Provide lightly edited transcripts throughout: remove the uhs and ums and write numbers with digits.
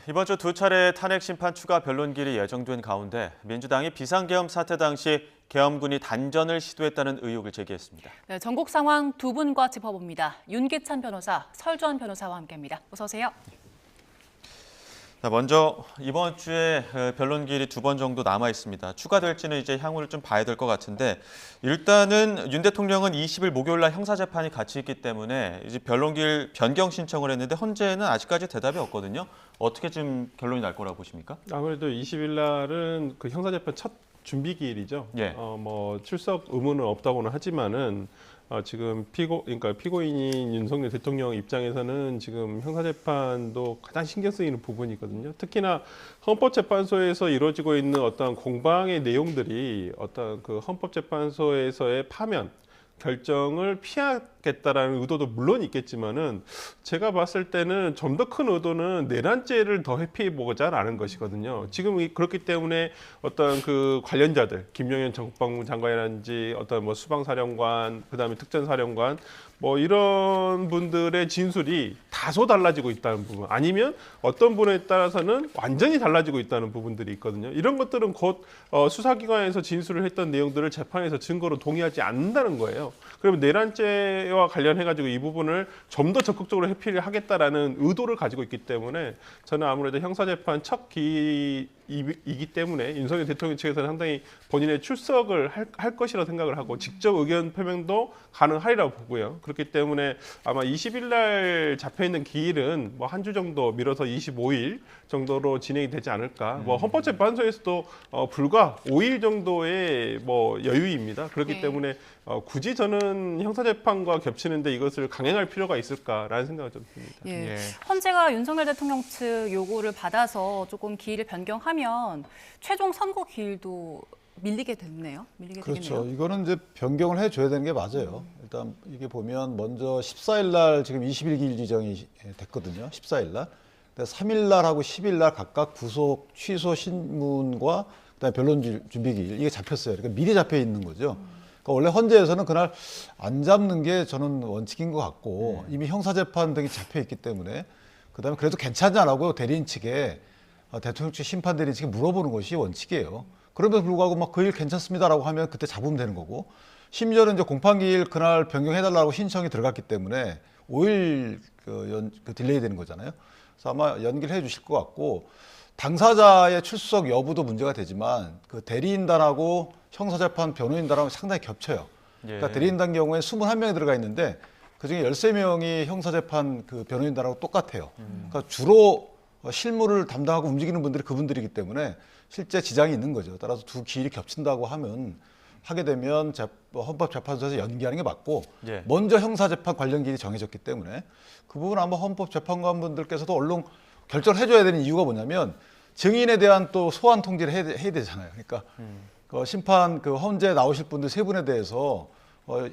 이번 주 두 차례 탄핵 심판 추가 변론길이 예정된 가운데 민주당이 비상계엄 사태 당시 계엄군이 단전을 시도했다는 의혹을 제기했습니다. 네, 전국 상황 두 분과 짚어봅니다. 윤기찬 변호사, 설주환 변호사와 함께합니다. 어서 오세요. 먼저 이번 주에 변론길이 두 번 정도 남아 있습니다. 추가될지는 이제 향후를 좀 봐야 될 것 같은데 일단은 윤 대통령은 20일 목요일 날 형사재판이 같이 있기 때문에 이제 변론길 변경 신청을 했는데 현재는 아직까지 대답이 없거든요. 어떻게 좀 결론이 날 거라고 보십니까? 아무래도 20일 날은 그 형사재판 첫 준비 기일이죠. 예. 뭐 출석 의무는 없다고는 하지만은 지금 그러니까 피고인인 윤석열 대통령 입장에서는 지금 형사재판도 가장 신경 쓰이는 부분이거든요. 특히나 헌법재판소에서 이루어지고 있는 어떤 공방의 내용들이 어떤 그 헌법재판소에서의 파면 결정을 피하겠다라는 의도도 물론 있겠지만은 제가 봤을 때는 좀 더 큰 의도는 내란죄를 더 회피해 보자라는 것이거든요. 지금 그렇기 때문에 어떤 그 관련자들 김용현 전 국방부 장관이라든지 어떤 뭐 수방사령관 그다음에 특전사령관 뭐 이런 분들의 진술이 다소 달라지고 있다는 부분 아니면 어떤 분에 따라서는 완전히 달라지고 있다는 부분들이 있거든요. 이런 것들은 곧 수사기관에서 진술을 했던 내용들을 재판에서 증거로 동의하지 않는다는 거예요. 그러면 내란죄와 관련해가지고 이 부분을 좀 더 적극적으로 회피를 하겠다라는 의도를 가지고 있기 때문에 저는 아무래도 형사재판 첫 기이기 때문에 윤석열 대통령 측에서는 상당히 본인의 출석을 할 것이라고 생각을 하고 직접 의견 표명도 가능하리라고 보고요. 그렇기 때문에 아마 20일 날 잡혀있는 기일은 뭐 한 주 정도 미뤄서 25일 정도로 진행이 되지 않을까. 뭐 헌법재판소에서도 불과 5일 정도의 뭐 여유입니다. 그렇기 때문에 굳이 저는 형사재판과 겹치는데 이것을 강행할 필요가 있을까라는 생각이 좀 듭니다. 예. 헌재가 윤석열 대통령 측 요구를 받아서 조금 기일을 변경하면 최종 선고 기일도 밀리게 됐네요. 그렇죠. 되겠네요. 이거는 이제 변경을 해줘야 되는 게 맞아요. 일단 이게 보면 먼저 14일 날 지금 20일 지정이 됐거든요. 14일 날. 근데 3일 날하고 10일 날 각각 구속 취소 신문과 그다음에 변론 준비 기일 이게 잡혔어요. 그러니까 미리 잡혀 있는 거죠. 그러니까 원래 헌재에서는 그날 안 잡는 게 저는 원칙인 것 같고 이미 형사재판 등이 잡혀 있기 때문에 그다음에 그래도 괜찮냐라고 대리인 측에 대통령 측 심판 대리인 측에 물어보는 것이 원칙이에요. 그럼에도 불구하고 막 그 일 괜찮습니다라고 하면 그때 잡으면 되는 거고 심지어는 이제 공판기일 그날 변경해달라고 신청이 들어갔기 때문에 5일 그 딜레이 되는 거잖아요. 그래서 아마 연기를 해주실 것 같고 당사자의 출석 여부도 문제가 되지만 그 대리인단하고 형사재판 변호인단하고 상당히 겹쳐요. 그러니까 대리인단 경우에 21명이 들어가 있는데 그중에 13명이 형사재판 그 변호인단하고 똑같아요. 그러니까 주로 실무를 담당하고 움직이는 분들이 그분들이기 때문에 실제 지장이 있는 거죠. 따라서 두 기일이 겹친다고 하게 되면 헌법재판소에서 연기하는 게 맞고 먼저 형사재판 관련 기일이 정해졌기 때문에 그 부분 아마 헌법재판관분들께서도 얼른 결정을 해줘야 되는 이유가 뭐냐면 증인에 대한 또 소환 통지를 해야 되잖아요. 그러니까 그 심판 그 헌재 나오실 분들 세 분에 대해서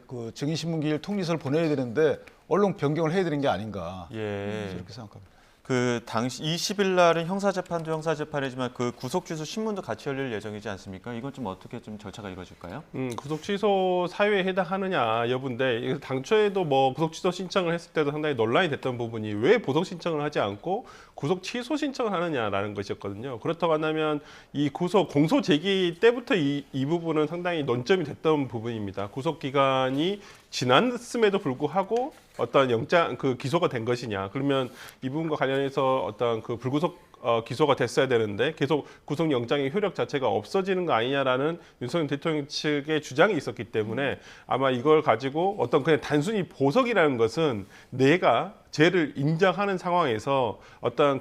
그 증인 신문기일 통지서를 보내야 되는데 얼른 변경을 해야 되는 게 아닌가 이렇게 생각합니다. 그 당시 20일 날은 형사재판도 형사재판이지만 그 구속 취소 신문도 같이 열릴 예정이지 않습니까? 이건 좀 어떻게 좀 절차가 이루어질까요? 구속 취소 사유에 해당하느냐 여부인데 당초에도 뭐 구속 취소 신청을 했을 때도 상당히 논란이 됐던 부분이 왜 보석 신청을 하지 않고 구속 취소 신청을 하느냐라는 것이었거든요. 그렇다고 한다면 이 공소 제기 때부터 이 부분은 상당히 논점이 됐던 부분입니다. 구속 기간이 지났음에도 불구하고 어떤 영장 기소가 된 것이냐. 그러면 이 부분과 관련해서 어떤 그 불구속 기소가 됐어야 되는데 계속 구속영장의 효력 자체가 없어지는 거 아니냐라는 윤석열 대통령 측의 주장이 있었기 때문에 아마 이걸 가지고 어떤 그냥 단순히 보석이라는 것은 내가 죄를 인정하는 상황에서 어떤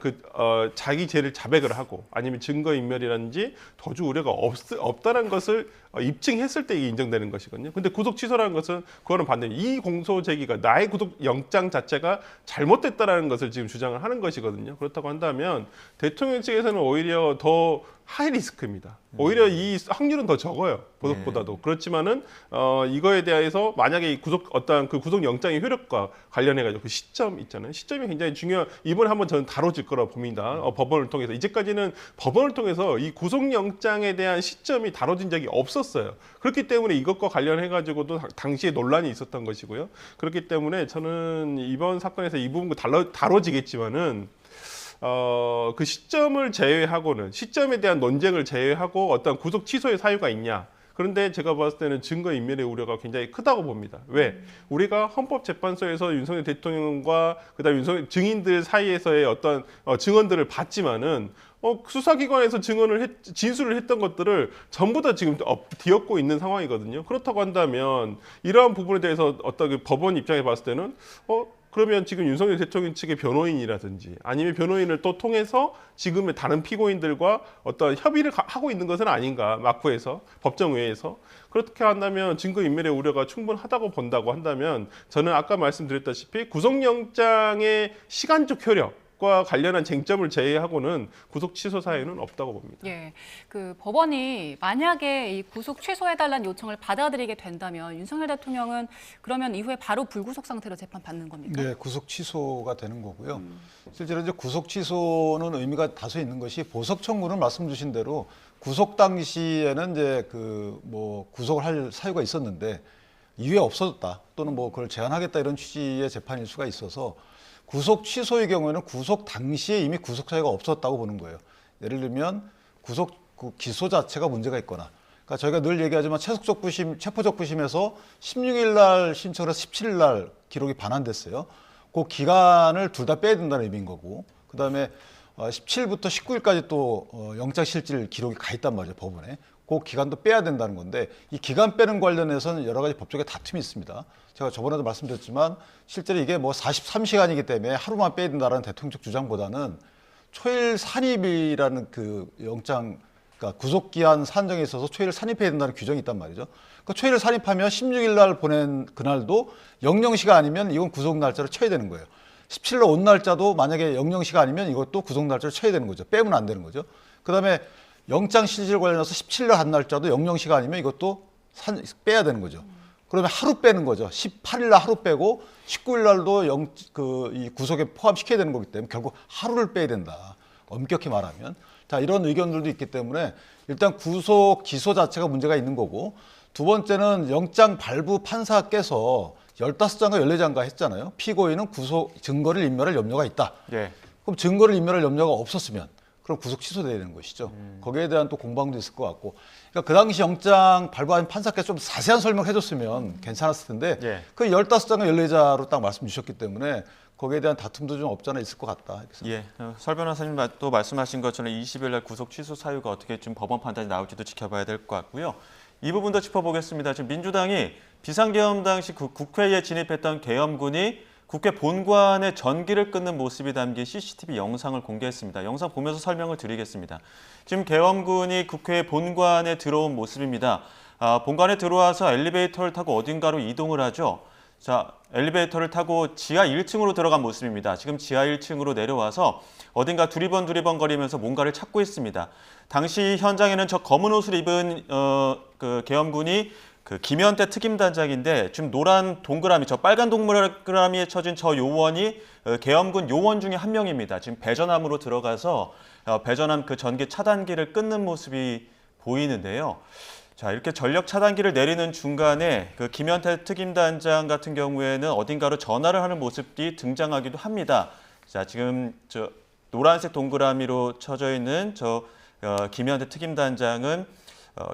자기 죄를 자백을 하고 아니면 증거인멸이라든지 도주 우려가 없다는 것을 입증했을 때 이게 인정되는 것이거든요. 근데 구속 취소라는 것은 그거는 반대로 이 공소 제기가 나의 구속 영장 자체가 잘못됐다라는 것을 지금 주장을 하는 것이거든요. 그렇다고 한다면 대통령 측에서는 오히려 더 하이리스크입니다. 오히려 이 확률은 더 적어요. 보석보다도. 그렇지만은 이거에 대해서 만약에 어떤 그 구속 영장의 효력과 관련해 가지고 그 시점 있잖아요. 시점이 굉장히 이번에 한번 저는 다뤄질 거라고 봅니다. 법원을 통해서 이제까지는 법원을 통해서 이 구속 영장에 대한 시점이 다뤄진 적이 없었어요. 그렇기 때문에 이것과 관련해 가지고도 당시에 논란이 있었던 것이고요. 그렇기 때문에 저는 이번 사건에서 이 부분도 다뤄지겠지만은 그 시점을 제외하고는 시점에 대한 논쟁을 제외하고 어떤 구속 취소의 사유가 있냐. 그런데 제가 봤을 때는 증거 인멸의 우려가 굉장히 크다고 봅니다. 왜? 우리가 헌법재판소에서 윤석열 대통령과 그다음 윤석열 증인들 사이에서의 어떤 증언들을 봤지만은 수사기관에서 진술을 했던 것들을 전부 다 지금 뒤엎고 있는 상황이거든요. 그렇다고 한다면 이러한 부분에 대해서 어떤 그 법원 입장에 봤을 때는 그러면 지금 윤석열 대통령 측의 변호인이라든지 아니면 변호인을 또 통해서 지금의 다른 피고인들과 어떤 협의를 하고 있는 것은 아닌가, 마쿠에서 법정외에서. 그렇게 한다면 증거인멸의 우려가 충분하다고 본다고 한다면 저는 아까 말씀드렸다시피 구속영장의 시간적 효력과 관련한 쟁점을 제외하고는 구속 취소 사유는 없다고 봅니다. 예, 그 법원이 만약에 이 구속 취소해달라는 요청을 받아들이게 된다면 윤석열 대통령은 그러면 이후에 바로 불구속 상태로 재판받는 겁니까? 네, 구속 취소가 되는 거고요. 실제로 이제 구속 취소는 의미가 다소 있는 것이 보석 청구는 말씀 주신 대로 구속 당시에는 이제 구속을 할 사유가 있었는데 이후에 없어졌다 또는 그걸 제한하겠다 이런 취지의 재판일 수가 있어서 구속 취소의 경우에는 구속 당시에 이미 구속 사유가 없었다고 보는 거예요. 예를 들면 기소 자체가 문제가 있거나, 그러니까 저희가 늘 얘기하지만 체포적 부심에서 16일 날 신청을 해서 17일 날 기록이 반환됐어요. 그 기간을 둘 다 빼야 된다는 의미인 거고, 그 다음에 17일부터 19일까지 또 영장실질 기록이 가 있단 말이죠, 법원에. 그 기간도 빼야 된다는 건데 이 기간 빼는 관련해서는 여러 가지 법적의 다툼이 있습니다. 제가 저번에도 말씀드렸지만 실제로 이게 43시간이기 때문에 하루만 빼야 된다는 대통령적 주장보다는 초일 산입이라는 그 영장, 그러니까 구속기한 산정에 있어서 초일을 산입해야 된다는 규정이 있단 말이죠. 그러니까 초일을 산입하면 16일 날 보낸 그날도 영영시가 아니면 이건 구속 날짜로 쳐야 되는 거예요. 17일 온 날짜도 만약에 영영시가 아니면 이것도 구속 날짜로 쳐야 되는 거죠. 빼면 안 되는 거죠. 그다음에 영장 실질 관련해서 17일 날 한 날짜도 영영시가 아니면 이것도 빼야 되는 거죠. 그러면 하루 빼는 거죠. 18일 날 하루 빼고 19일 날도 이 구속에 포함시켜야 되는 거기 때문에 결국 하루를 빼야 된다. 엄격히 말하면. 자, 이런 의견들도 있기 때문에 일단 구속 기소 자체가 문제가 있는 거고, 두 번째는 영장 발부 판사께서 15장과 14장과 했잖아요. 피고인은 구속 증거를 인멸할 염려가 있다. 예. 그럼 증거를 인멸할 염려가 없었으면 그럼 구속 취소돼야 되는 것이죠. 거기에 대한 또 공방도 있을 것 같고. 그러니까 그 당시 영장 발부한 판사께서 좀 자세한 설명해 줬으면 괜찮았을 텐데 예. 그 15장과 14자로 딱 말씀 주셨기 때문에 거기에 대한 다툼도 좀 없지 않아 있을 것 같다. 예, 설 변호사님 또 말씀하신 것처럼 20일 날 구속 취소 사유가 어떻게 좀 법원 판단이 나올지도 지켜봐야 될 것 같고요. 이 부분도 짚어보겠습니다. 지금 민주당이 비상계엄 당시 국회에 진입했던 계엄군이 국회 본관의 전기를 끊는 모습이 담긴 CCTV 영상을 공개했습니다. 영상 보면서 설명을 드리겠습니다. 지금 계엄군이 국회 본관에 들어온 모습입니다. 본관에 들어와서 엘리베이터를 타고 어딘가로 이동을 하죠. 자, 엘리베이터를 타고 지하 1층으로 들어간 모습입니다. 지금 지하 1층으로 내려와서 어딘가 두리번 거리면서 뭔가를 찾고 있습니다. 당시 현장에는 저 검은 옷을 입은 그 계엄군이 그 김현태 특임단장인데 지금 노란 동그라미, 저 빨간 동그라미에 쳐진 저 요원이 계엄군 요원 중에 한 명입니다. 지금 배전함으로 들어가서 배전함 그 전기 차단기를 끊는 모습이 보이는데요. 자, 이렇게 전력 차단기를 내리는 중간에 그 김현태 특임단장 같은 경우에는 어딘가로 전화를 하는 모습이 등장하기도 합니다. 자, 지금 저 노란색 동그라미로 쳐져 있는 저 김현태 특임단장은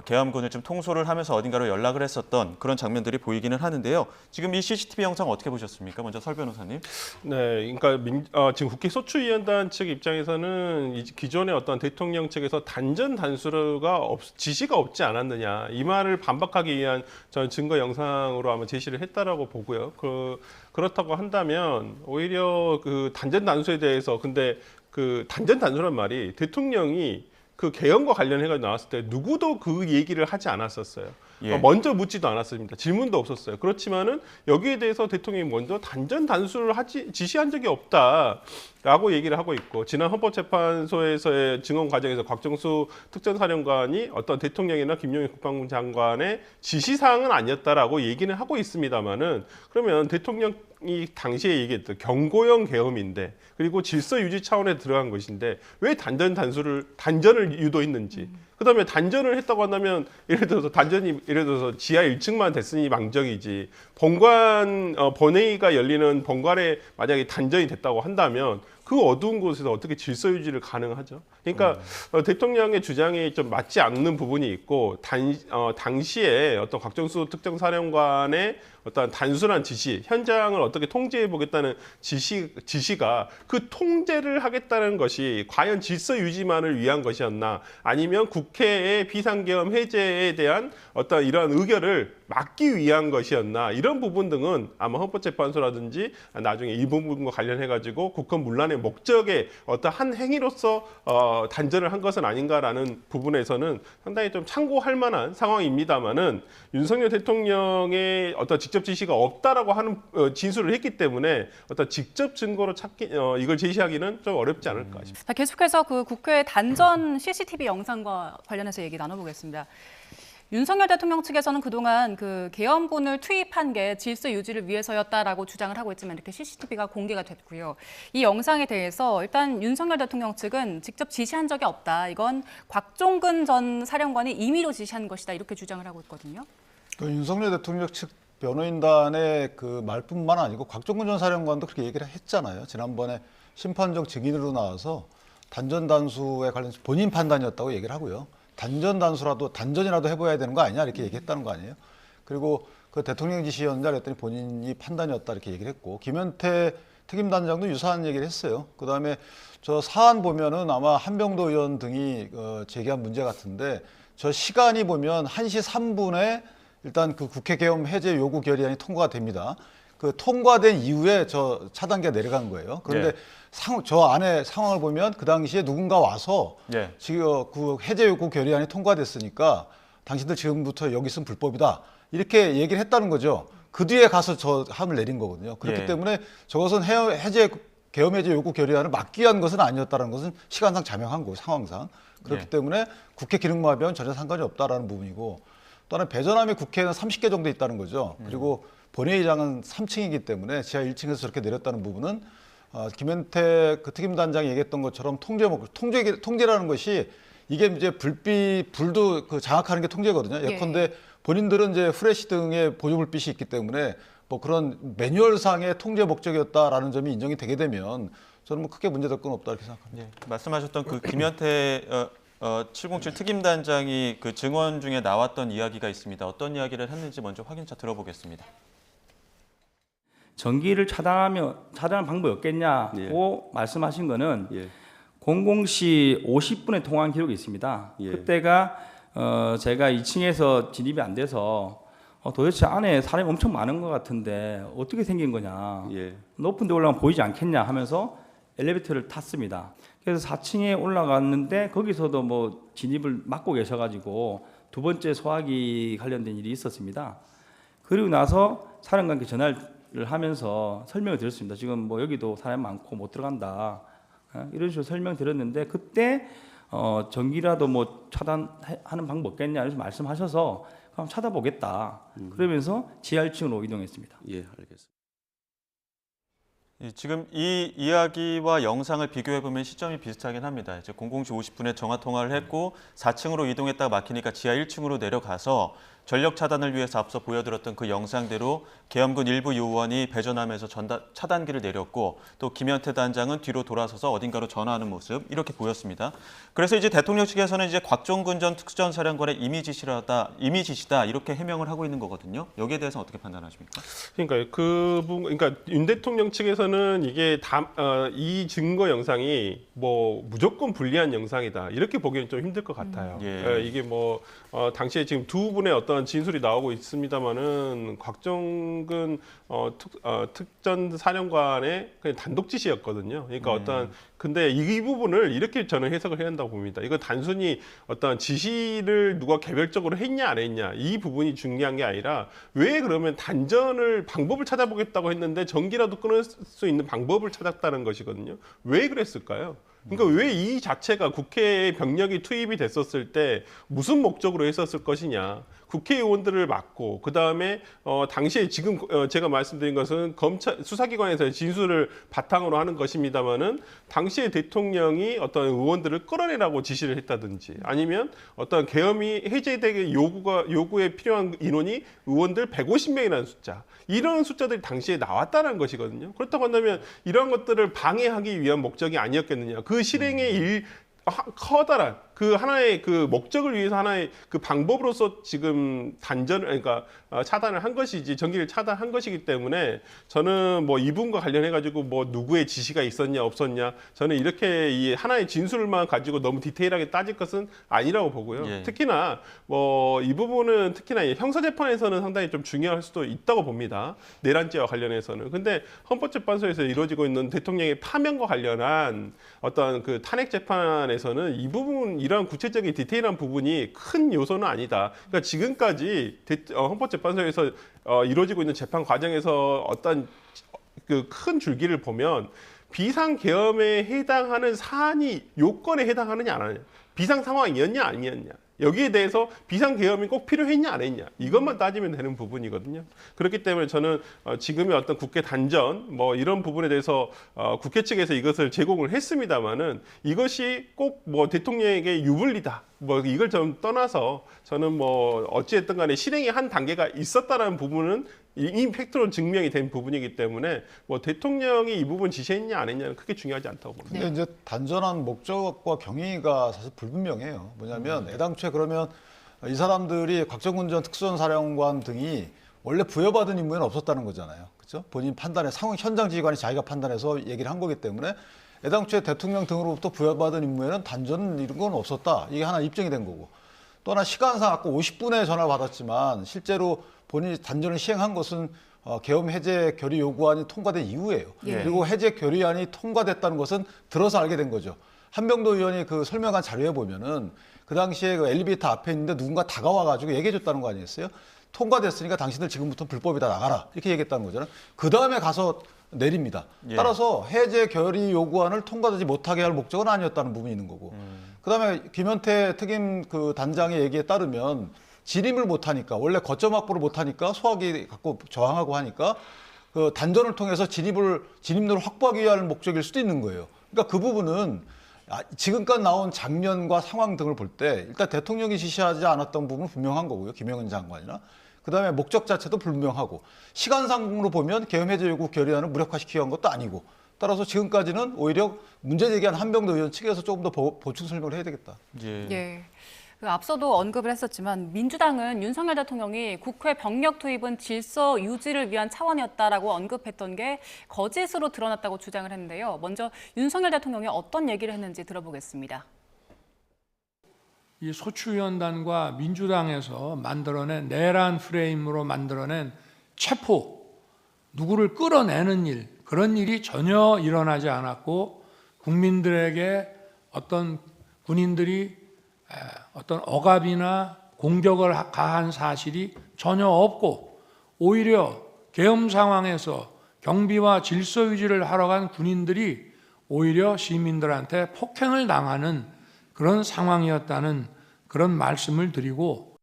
계엄군을 좀 통솔을 하면서 어딘가로 연락을 했었던 그런 장면들이 보이기는 하는데요. 지금 이 CCTV 영상 어떻게 보셨습니까? 먼저 설 변호사님. 네, 그러니까 지금 국회 소추위원단 측 입장에서는 기존의 어떤 대통령 측에서 단전 단수가 지시가 없지 않았느냐 이 말을 반박하기 위한 저는 증거 영상으로 아마 제시를 했다라고 보고요. 그렇다고 한다면 오히려 그 단전 단수에 대해서 근데 그 단전 단수란 말이 대통령이 그 계엄과 관련해서 나왔을 때 누구도 그 얘기를 하지 않았었어요. 예. 먼저 묻지도 않았습니다. 질문도 없었어요. 그렇지만은 여기에 대해서 대통령이 먼저 단전 단수를 지시한 적이 없다라고 얘기를 하고 있고, 지난 헌법재판소에서의 증언 과정에서 곽정수 특전사령관이 어떤 대통령이나 김용희 국방부 장관의 지시사항은 아니었다라고 얘기는 하고 있습니다만은, 그러면 대통령이 당시에 얘기했던 경고형 계엄인데 그리고 질서 유지 차원에 들어간 것인데 왜 단전을 유도했는지, 그다음에 단전을 했다고 한다면 예를 들어서 지하 1층만 됐으니 망정이지, 본회의가 열리는 본관에 만약에 단전이 됐다고 한다면 그 어두운 곳에서 어떻게 질서 유지를 가능하죠? 그러니까 대통령의 주장이 좀 맞지 않는 부분이 있고 당시에 어떤 곽정수 특정사령관의 어떤 단순한 지시, 현장을 어떻게 통제해 보겠다는 지시가 그 통제를 하겠다는 것이 과연 질서 유지만을 위한 것이었나, 아니면 국회의 비상계엄 해제에 대한 어떤 이러한 의결을 막기 위한 것이었나, 이런 부분 등은 아마 헌법재판소라든지 나중에 이 부분과 관련해 가지고 국헌 문란의 목적의 어떤 한 행위로서 단전을 한 것은 아닌가라는 부분에서는 상당히 좀 참고할 만한 상황입니다만은, 윤석열 대통령의 어떤 직접 지시가 없다라고 하는 진술을 했기 때문에 어떤 직접 증거로 이걸 제시하기는 좀 어렵지 않을까 싶습니다. 자, 계속해서 그 국회 단전 CCTV 영상과 관련해서 얘기 나눠보겠습니다. 윤석열 대통령 측에서는 그동안 그 계엄군을 투입한 게 질서 유지를 위해서였다라고 주장을 하고 있지만 이렇게 CCTV가 공개가 됐고요. 이 영상에 대해서 일단 윤석열 대통령 측은 직접 지시한 적이 없다. 이건 곽종근 전 사령관이 임의로 지시한 것이다. 이렇게 주장을 하고 있거든요. 그 윤석열 대통령 측 변호인단의 그 말뿐만 아니고 곽종근 전 사령관도 그렇게 얘기를 했잖아요. 지난번에 심판적 증인으로 나와서 단전 단수에 관련해서 본인 판단이었다고 얘기를 하고요. 단전이라도 해봐야 되는 거 아니냐 이렇게 얘기했다는 거 아니에요. 그리고 그 대통령 지시였냐 그랬더니 본인이 판단이었다 이렇게 얘기를 했고, 김현태 특임단장도 유사한 얘기를 했어요. 그다음에 저 사안 보면은 아마 한병도 의원 등이 제기한 문제 같은데, 저 시간이 보면 1시 3분에 일단 그 국회 계엄 해제 요구 결의안이 통과가 됩니다. 그 통과된 이후에 저 차단기가 내려간 거예요. 그런데 저 안에 상황을 보면 그 당시에 누군가 와서 지금 그 해제 요구 결의안이 통과됐으니까 당신들 지금부터 여기 있으면 불법이다 이렇게 얘기를 했다는 거죠. 그 뒤에 가서 저 함을 내린 거거든요. 그렇기 때문에 저것은 계엄 해제 요구 결의안을 막기 위한 것은 아니었다는 것은 시간상 자명한 거고, 상황상. 그렇기 때문에 국회 기능마비와는 전혀 상관이 없다라는 부분이고, 또 하나 배전함이 국회에는 30개 정도 있다는 거죠. 그리고 본회의장은 3층이기 때문에 지하 1층에서 저렇게 내렸다는 부분은 김현태 그 특임단장이 얘기했던 것처럼 통제라는 것이 이게 이제 불도 그 장악하는 게 통제거든요. 예컨대 본인들은 이제 후레쉬 등의 보조 불빛이 있기 때문에 뭐 그런 매뉴얼상의 통제 목적이었다라는 점이 인정이 되게 되면 저는 뭐 크게 문제될 건 없다 이렇게 생각합니다. 말씀하셨던 그 김현태 707 특임단장이 그 증언 중에 나왔던 이야기가 있습니다. 어떤 이야기를 했는지 먼저 확인차 들어보겠습니다. 전기를 차단하는 방법이 없겠냐고 말씀하신 거는 00시 50분에 통화한 기록이 있습니다. 그때가 제가 2층에서 진입이 안 돼서 도대체 안에 사람이 엄청 많은 것 같은데 어떻게 생긴 거냐, 높은 데 올라가면 보이지 않겠냐 하면서 엘리베이터를 탔습니다. 그래서 4층에 올라갔는데 거기서도 뭐 진입을 막고 계셔가지고 두 번째 소화기 관련된 일이 있었습니다. 그리고 나서 사령관께 전화를 하면서 설명을 드렸습니다. 지금 뭐 여기도 사람 많고 못 들어간다, 이런 식으로 설명드렸는데, 그때 전기라도 뭐 차단하는 방법 없겠냐 이렇게 말씀하셔서 그럼 찾아보겠다 그러면서 지하 1층으로 이동했습니다. 예, 알겠습니다. 지금 이 이야기와 영상을 비교해 보면 시점이 비슷하긴 합니다. 이제 00시 50분에 전화 통화를 했고 4층으로 이동했다가 막히니까 지하 1층으로 내려가서 전력 차단을 위해서 앞서 보여드렸던 그 영상대로 계엄군 일부 요원이 배전함에서 차단기를 내렸고, 또 김현태 단장은 뒤로 돌아서서 어딘가로 전화하는 모습, 이렇게 보였습니다. 그래서 이제 대통령 측에서는 이제 곽종근 전 특전사령관의 임의 지시다 이렇게 해명을 하고 있는 거거든요. 여기에 대해서 어떻게 판단하십니까? 그러니까 윤 대통령 측에서는 이게 이 증거 영상이 뭐 무조건 불리한 영상이다 이렇게 보기는 좀 힘들 것 같아요. 이게 뭐 당시에 지금 두 분의 어떤 진술이 나오고 있습니다만은 곽종근 특전 사령관의 그냥 단독 지시였거든요. 그러니까 근데 이 부분을 이렇게 저는 해석을 해야 한다고 봅니다. 이거 단순히 어떤 지시를 누가 개별적으로 했냐 안 했냐 이 부분이 중요한 게 아니라, 왜 그러면 방법을 찾아보겠다고 했는데 전기라도 끊을 수 있는 방법을 찾았다는 것이거든요. 왜 그랬을까요? 그러니까 왜 이 자체가 국회에 병력이 투입이 됐었을 때 무슨 목적으로 했었을 것이냐. 국회의원들을 맡고 그다음에 당시에 지금 제가 말씀드린 것은 검찰 수사기관에서의 진술을 바탕으로 하는 것입니다만은 당시에 대통령이 어떤 의원들을 끌어내라고 지시를 했다든지 아니면 어떤 계엄이 해제되게 요구에 필요한 인원이 의원들 150명이라는 숫자 이런 숫자들이 당시에 나왔다는 것이거든요. 그렇다고 한다면 이런 것들을 방해하기 위한 목적이 아니었겠느냐. 그 실행의 커다란 그 하나의 그 목적을 위해서 하나의 그 방법으로서 지금 단전을 그러니까 차단을 한 것이지 전기를 차단한 것이기 때문에 저는 뭐 이분과 관련해 가지고 뭐 누구의 지시가 있었냐 없었냐 저는 이렇게 이 하나의 진술만 가지고 너무 디테일하게 따질 것은 아니라고 보고요. 예. 특히나 뭐 이 부분은 특히나 형사재판에서는 상당히 좀 중요할 수도 있다고 봅니다. 내란죄와 관련해서는. 근데 헌법재판소에서 이루어지고 있는 대통령의 파면과 관련한 어떤 그 탄핵 재판에서는 이 부분 이런 구체적인 디테일한 부분이 큰 요소는 아니다. 그러니까 지금까지 헌법재판소에서 이루어지고 있는 재판 과정에서 어떤 그 큰 줄기를 보면 비상계엄에 해당하는 사안이 요건에 해당하느냐 안 하느냐, 비상 상황이었냐 아니었냐. 여기에 대해서 비상계엄이 꼭 필요했냐 안 했냐 이것만 따지면 되는 부분이거든요. 그렇기 때문에 저는 지금의 어떤 국회 단전 뭐 이런 부분에 대해서 국회 측에서 이것을 제공을 했습니다마는 이것이 꼭 뭐 대통령에게 유불리다 뭐 이걸 좀 떠나서 저는 뭐 어찌됐든 간에 실행의 한 단계가 있었다라는 부분은 이 팩트로 증명이 된 부분이기 때문에 뭐 대통령이 이 부분 지시했냐 안 했냐는 크게 중요하지 않다고 봅니다. 근데 이제 단전한 목적과 경위가 사실 불분명해요. 뭐냐면 애당초에 그러면 이 사람들이 곽정근 전 특수전사령관 등이 원래 부여받은 임무에는 없었다는 거잖아요. 그렇죠? 본인 판단에 상황 현장 지휘관이 자기가 판단해서 얘기를 한 거기 때문에 애당초에 대통령 등으로부터 부여받은 임무에는 단전 이런 건 없었다. 이게 하나 입증이 된 거고. 또 하나 시간상 아까 50분에 전화를 받았지만 실제로 본인이 단전을 시행한 것은 계엄 해제 결의 요구안이 통과된 이후예요. 예. 그리고 해제 결의안이 통과됐다는 것은 들어서 알게 된 거죠. 한병도 의원이 그 설명한 자료에 보면은 그 당시에 그 엘리베이터 앞에 있는데 누군가 다가와가지고 얘기해줬다는 거 아니었어요? 통과됐으니까 당신들 지금부터 불법이다 나가라 이렇게 얘기했다는 거잖아요. 그 다음에 가서 내립니다. 예. 따라서 해제 결의 요구안을 통과되지 못하게 할 목적은 아니었다는 부분이 있는 거고. 그다음에 김현태 특임 그 단장의 얘기에 따르면 진입을 못하니까 원래 거점 확보를 못하니까 소화기 갖고 저항하고 하니까 그 단전을 통해서 진입로를 확보하기 위한 목적일 수도 있는 거예요. 그러니까 그 부분은 지금까지 나온 장면과 상황 등을 볼 때 일단 대통령이 지시하지 않았던 부분은 분명한 거고요. 김영은 장관이나. 그다음에 목적 자체도 불명하고 시간상으로 보면 계엄 해제 요구 결의안을 무력화시키기 위한 것도 아니고 따라서 지금까지는 오히려 문제 제기한 한병도 의원 측에서 조금 더 보충 설명을 해야 되겠다. 예. 예. 그 앞서도 언급을 했었지만 민주당은 윤석열 대통령이 국회 병력 투입은 질서 유지를 위한 차원이었다라고 언급했던 게 거짓으로 드러났다고 주장을 했는데요. 먼저 윤석열 대통령이 어떤 얘기를 했는지 들어보겠습니다. 이 소추위원단과 민주당에서 만들어낸 내란 프레임으로 만들어낸 체포, 누구를 끌어내는 일, 그런 일이 전혀 일어나지 않았고 국민들에게 어떤 군인들이 어떤 억압이나 공격을 가한 사실이 전혀 없고 오히려 계엄 상황에서 경비와 질서 유지를 하러 간 군인들이 오히려 시민들한테 폭행을 당하는 그런 상황이었다는 그런 말씀을 드리고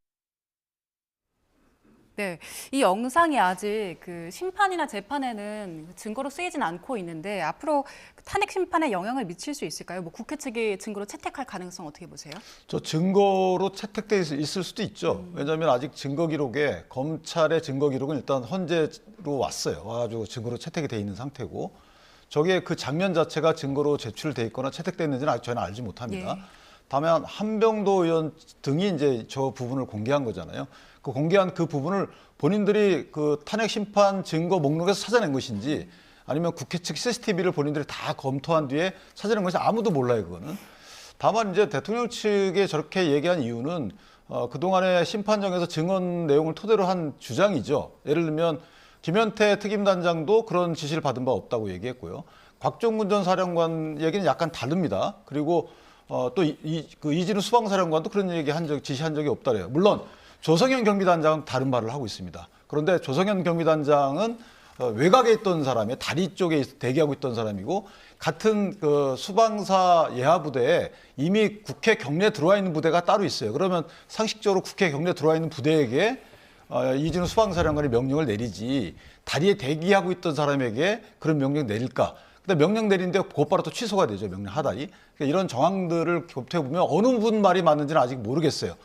네, 이 영상이 아직 그 심판이나 재판에는 증거로 쓰이진 않고 있는데 앞으로 탄핵 심판에 영향을 미칠 수 있을까요? 뭐 국회 측이 증거로 채택할 가능성 어떻게 보세요? 저 증거로 채택돼 있을 수도 있죠. 왜냐하면 아직 증거 기록에 검찰의 증거 기록은 일단 헌재로 왔어요. 와가지고 증거로 채택이 돼 있는 상태고 저게 그 장면 자체가 증거로 제출돼 있거나 채택돼 있는지는 아직 저희는 알지 못합니다. 예. 다만 한병도 의원 등이 이제 저 부분을 공개한 거잖아요. 그 공개한 그 부분을 본인들이 그 탄핵 심판 증거 목록에서 찾아낸 것인지 아니면 국회 측 CCTV를 본인들이 다 검토한 뒤에 찾아낸 것이 아무도 몰라요, 그거는. 다만 이제 대통령 측에 저렇게 얘기한 이유는 그동안의 심판정에서 증언 내용을 토대로 한 주장이죠. 예를 들면 김현태 특임단장도 그런 지시를 받은 바 없다고 얘기했고요. 곽종근 전 사령관 얘기는 약간 다릅니다. 그리고 또 이진우 수방사령관도 그런 지시한 적이 없다래요. 물론 조성현 경비단장은 다른 말을 하고 있습니다. 그런데 조성현 경비단장은 외곽에 있던 사람이 다리 쪽에 대기하고 있던 사람이고 같은 그 수방사 예하 부대에 이미 국회 경내에 들어와 있는 부대가 따로 있어요. 그러면 상식적으로 국회 경내에 들어와 있는 부대에게 이진우 수방사령관이 명령을 내리지 다리에 대기하고 있던 사람에게 그런 명령 내릴까? 근데 명령 내리는데 곧바로 또 취소가 되죠. 명령 하달이. 그러니까 이런 정황들을 곱해보면 어느 분 말이 맞는지는 아직 모르겠어요.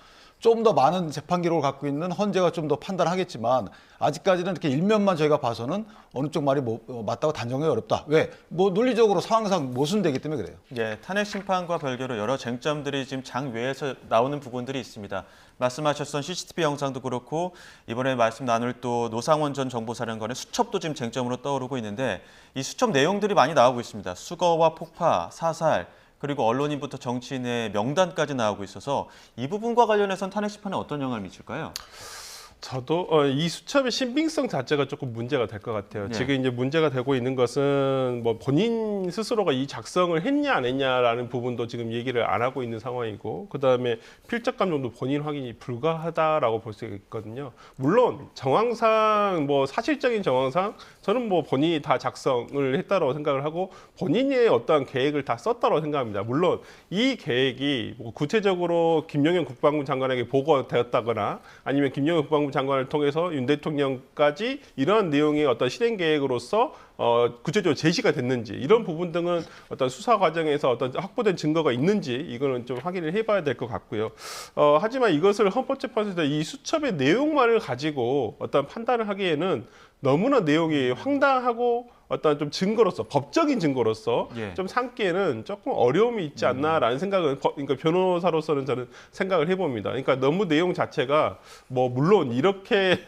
좀 더 많은 재판 기록을 갖고 있는 헌재가 좀 더 판단하겠지만 아직까지는 이렇게 일면만 저희가 봐서는 어느 쪽 말이 맞다고 단정하기 어렵다. 왜? 뭐 논리적으로 상황상 모순되기 때문에 그래요. 예, 탄핵 심판과 별개로 여러 쟁점들이 지금 장 외에서 나오는 부분들이 있습니다. 말씀하셨던 CCTV 영상도 그렇고 이번에 말씀 나눌 또 노상원 전 정보사령관의 수첩도 지금 쟁점으로 떠오르고 있는데 이 수첩 내용들이 많이 나오고 있습니다. 수거와 폭파, 사살, 그리고 언론인부터 정치인의 명단까지 나오고 있어서 이 부분과 관련해서는 탄핵 심판에 어떤 영향을 미칠까요? 저도 이 수첩의 신빙성 자체가 조금 문제가 될 것 같아요. 네. 지금 이제 문제가 되고 있는 것은 뭐 본인 스스로가 이 작성을 했냐 안 했냐라는 부분도 지금 얘기를 안 하고 있는 상황이고, 그 다음에 필적 감정도 본인 확인이 불가하다라고 볼 수 있거든요. 물론 정황상 뭐 사실적인 정황상 저는 뭐 본인이 다 작성을 했다라고 생각을 하고 본인의 어떠한 계획을 다 썼다라고 생각합니다. 물론 이 계획이 뭐 구체적으로 김영현 국방부 장관에게 보고되었다거나 아니면 김영현 국방부 장관을 통해서 윤 대통령까지 이러한 내용의 어떤 실행 계획으로서 구체적으로 제시가 됐는지 이런 부분 등은 어떤 수사 과정에서 어떤 확보된 증거가 있는지 이거는 좀 확인을 해봐야 될 것 같고요. 하지만 이것을 헌법재판소에서 이 수첩의 내용만을 가지고 어떤 판단을 하기에는 너무나 내용이 황당하고 어떤 좀 증거로서 법적인 증거로서 예. 좀 삼기에는 조금 어려움이 있지 않나라는 생각은 그러니까 변호사로서는 저는 생각을 해봅니다. 그러니까 너무 내용 자체가 뭐 물론 이렇게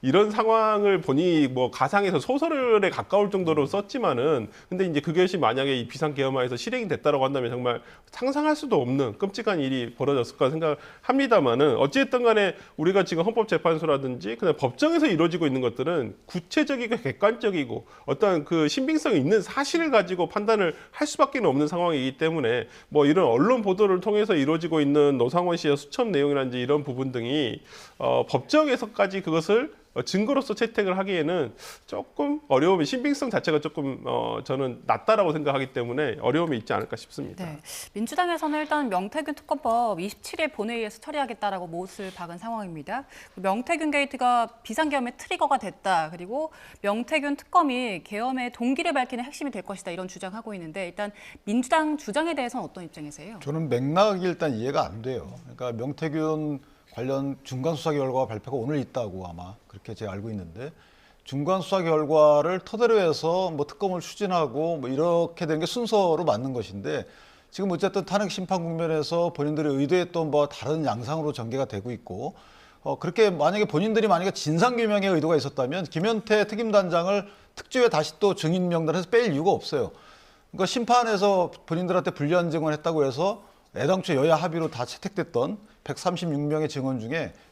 이런 상황을 보니 뭐 가상에서 소설에 가까울 정도로 썼지만은 근데 이제 그것이 만약에 이 비상계엄하에서 실행이 됐다라고 한다면 정말 상상할 수도 없는 끔찍한 일이 벌어졌을 거라 생각을 합니다만은 어찌됐든 간에 우리가 지금 헌법재판소라든지 그다음 법정에서 이루어지고 있는 것들은 구체적이고 객관적이고 어떤 그 신빙성이 있는 사실을 가지고 판단을 할 수밖에 없는 상황이기 때문에 뭐 이런 언론 보도를 통해서 이루어지고 있는 노상원 씨의 수첩 내용이라든지 이런 부분 등이 법정에서까지 그것을 증거로서 채택을 하기에는 조금 어려움이 신빙성 자체가 조금 저는 낮다라고 생각하기 때문에 어려움이 있지 않을까 싶습니다. 네. 민주당에서는 일단 명태균 특검법 27일 본회의에서 처리하겠다라고 못을 박은 상황입니다. 명태균 게이트가 비상계엄의 트리거가 됐다. 그리고 명태균 특검이 계엄의 동기를 밝히는 핵심이 될 것이다. 이런 주장하고 있는데 일단 민주당 주장에 대해서는 어떤 입장이세요? 저는 맥락이 일단 이해가 안 돼요. 그러니까 명태균 관련 중간 수사 결과가 발표가 오늘 있다고 아마 그렇게 제가 알고 있는데 중간 수사 결과를 토대로 해서 뭐 특검을 추진하고 뭐 이렇게 되는 게 순서로 맞는 것인데 지금 어쨌든 탄핵 심판 국면에서 본인들이 의도했던 바와 다른 양상으로 전개가 되고 있고 그렇게 만약에 본인들이 만약에 진상규명의 의도가 있었다면 김현태 특임단장을 특조위에 다시 또 증인 명단에서 뺄 이유가 없어요. 그러니까 심판에서 본인들한테 불리한 증언을 했다고 해서 애당초 여야 합의로 다 채택됐던 136명의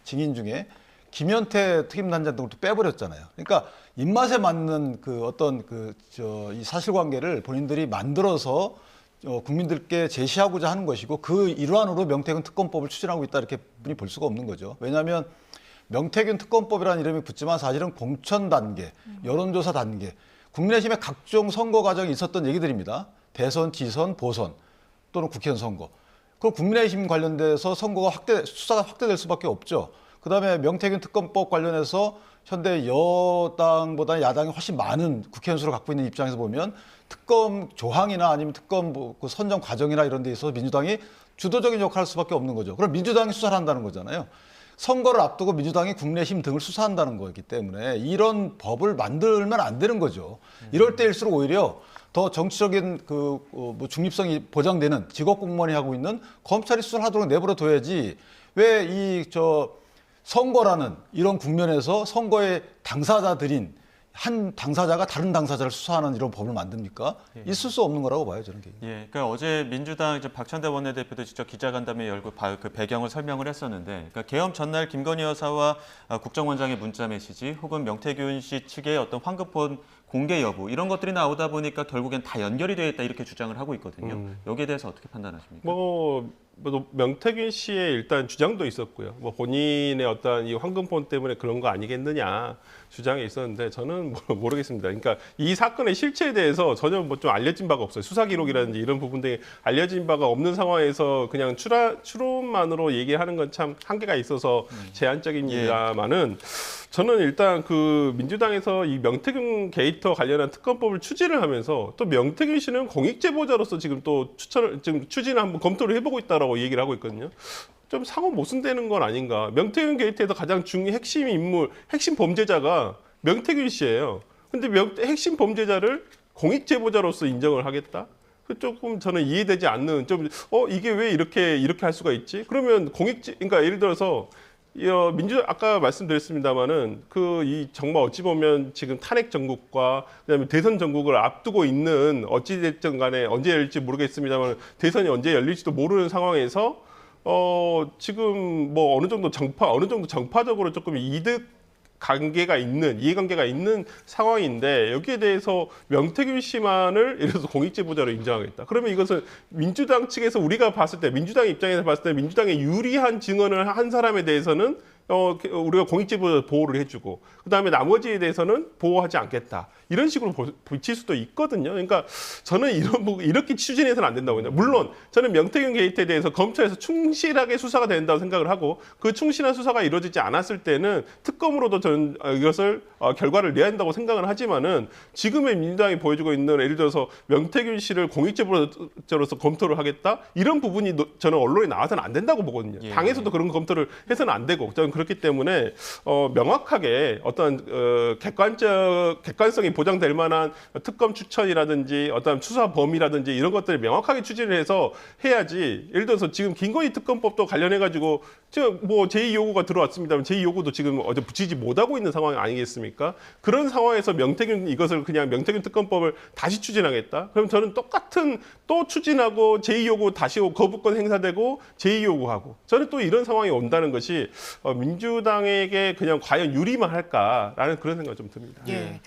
증인 중에 김현태 특임단장 등을 또 빼버렸잖아요. 그러니까 입맛에 맞는 그 어떤 이 사실관계를 본인들이 만들어서 국민들께 제시하고자 하는 것이고 그 일환으로 명태균 특검법을 추진하고 있다 이렇게 분이 볼 수가 없는 거죠. 왜냐하면 명태균 특검법이라는 이름이 붙지만 사실은 공천 단계, 여론조사 단계, 국민의힘의 각종 선거 과정에 있었던 얘기들입니다. 대선, 지선, 보선 또는 국회의원 선거. 그럼 국민의힘 관련돼서 수사가 확대될 수밖에 없죠. 그다음에 명태균 특검법 관련해서 현대 여당보다 야당이 훨씬 많은 국회의원 수를 갖고 있는 입장에서 보면 특검 조항이나 아니면 특검 그 선정 과정이나 이런 데 있어서 민주당이 주도적인 역할을 할 수밖에 없는 거죠. 그럼 민주당이 수사를 한다는 거잖아요. 선거를 앞두고 민주당이 국내심 등을 수사한다는 거기 때문에 이런 법을 만들면 안 되는 거죠. 이럴 때일수록 오히려 더 정치적인 뭐 중립성이 보장되는 직업 공무원이 하고 있는 검찰이 수사를 하도록 내버려 둬야지 왜 선거라는 이런 국면에서 선거의 당사자들인 한 당사자가 다른 당사자를 수사하는 이런 법을 만듭니까? 있을 수 없는 거라고 봐요, 저는 개인적으로. 예, 그러니까 어제 민주당 박찬대 원내대표도 직접 기자간담회 열고 그 배경을 설명을 했었는데, 그러니까 계엄 전날 김건희 여사와 국정원장의 문자 메시지, 혹은 명태균 씨 측의 어떤 황급폰 공개 여부 이런 것들이 나오다 보니까 결국엔 다 연결이 되어 있다 이렇게 주장을 하고 있거든요. 여기에 대해서 어떻게 판단하십니까? 뭐 뭐 명태균 씨의 일단 주장도 있었고요. 뭐 본인의 어떤 이 황금폰 때문에 그런 거 아니겠느냐 주장이 있었는데 저는 모르겠습니다. 그러니까 이 사건의 실체에 대해서 전혀 뭐 좀 알려진 바가 없어요. 수사 기록이라든지 이런 부분들이 알려진 바가 없는 상황에서 그냥 추론만으로 얘기하는 건 참 한계가 있어서 제한적입니다만은 저는 일단 그 민주당에서 이 명태균 게이트와 관련한 특검법을 추진을 하면서 또 명태균 씨는 공익제보자로서 지금 또 지금 추진을 한번 검토를 해보고 있다라고 얘기를 하고 있거든요. 좀 상호 모순되는 건 아닌가. 명태균 게이트에서 가장 핵심 인물, 핵심 범죄자가 명태균 씨예요. 근데 핵심 범죄자를 공익제보자로서 인정을 하겠다? 조금 저는 이해되지 않는 이게 왜 이렇게 할 수가 있지? 그러면 그러니까 예를 들어서 아까 말씀드렸습니다마는 정말 어찌 보면 지금 탄핵 전국과 그다음에 대선 전국을 앞두고 있는 어찌됐든 간에 언제 열릴지 모르겠습니다만 대선이 언제 열릴지도 모르는 상황에서 지금 뭐 어느 정도 정파적으로 조금 이해관계가 있는 상황인데 여기에 대해서 명태균 씨만을 예를 들어서 공익제보자로 인정하겠다. 그러면 이것은 민주당 측에서 우리가 봤을 때 민주당 입장에서 봤을 때 민주당에 유리한 증언을 한 사람에 대해서는 우리가 공익제보자 보호를 해주고 그다음에 나머지에 대해서는 보호하지 않겠다. 이런 식으로 비칠 수도 있거든요. 그러니까 저는 이렇게 추진해서는 안 된다고 생각해요. 물론 저는 명태균 게이트에 대해서 검찰에서 충실하게 수사가 된다고 생각을 하고 그 충실한 수사가 이루어지지 않았을 때는 특검으로도 저는 이것을 결과를 내야 한다고 생각을 하지만은 지금의 민주당이 보여주고 있는 예를 들어서 명태균 씨를 공익제보자로서 검토를 하겠다 이런 부분이 저는 언론에 나와서는 안 된다고 보거든요. 예. 당에서도 그런 검토를 해서는 안 되고 저는 그렇기 때문에 명확하게 어떤 객관성이 보장될 만한 특검 추천이라든지 어떤 수사 범위라든지 이런 것들을 명확하게 추진을 해서 해야지. 예를 들어서 지금 김건희 특검법도 관련해 가지고 지금 뭐 제2 요구가 들어왔습니다만 제2 요구도 지금 어제 붙이지 못하고 있는 상황 아니겠습니까? 그런 상황에서 그냥 명태균 특검법을 다시 추진하겠다. 그럼 저는 똑같은 또 추진하고 제2 요구 다시 거부권 행사되고 제2 요구하고 저는 또 이런 상황이 온다는 것이 민주당에게 그냥 과연 유리만 할까라는 그런 생각이 좀 듭니다. 예.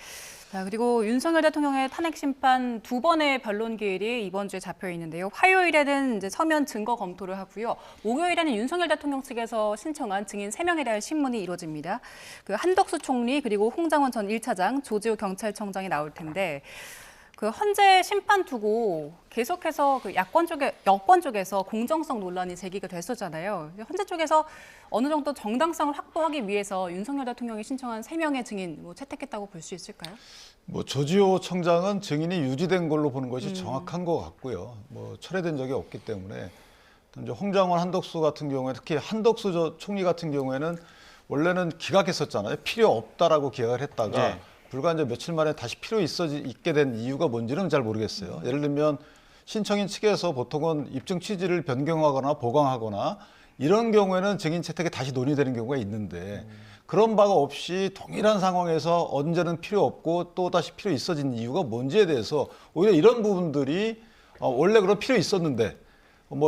자, 그리고 윤석열 대통령의 탄핵 심판 2번의 변론 기일이 이번 주에 잡혀 있는데요. 화요일에는 이제 서면 증거 검토를 하고요. 목요일에는 윤석열 대통령 측에서 신청한 증인 3명에 대한 신문이 이루어집니다. 한덕수 총리 그리고 홍장원 전 1차장, 조지호 경찰청장이 나올 텐데 헌재 심판 두고 계속해서 여권 쪽에서 공정성 논란이 제기가 됐었잖아요. 헌재 쪽에서 어느 정도 정당성을 확보하기 위해서 윤석열 대통령이 신청한 3명의 증인 채택했다고 볼 수 있을까요? 조지호 청장은 증인이 유지된 걸로 보는 것이 정확한 것 같고요. 철회된 적이 없기 때문에 이제 홍장원, 한덕수 같은 경우에 특히 한덕수 총리 같은 경우에는 원래는 기각했었잖아요. 필요 없다라고 기각을 했다가 네. 불과 이제 며칠 만에 다시 필요 있게 된 이유가 뭔지는 잘 모르겠어요. 예를 들면 신청인 측에서 보통은 입증 취지를 변경하거나 보강하거나 이런 경우에는 증인 채택이 다시 논의되는 경우가 있는데 그런 바가 없이 동일한 상황에서 언제는 필요 없고 또 다시 필요 있어진 이유가 뭔지에 대해서 오히려 이런 부분들이 원래 그런 필요 있었는데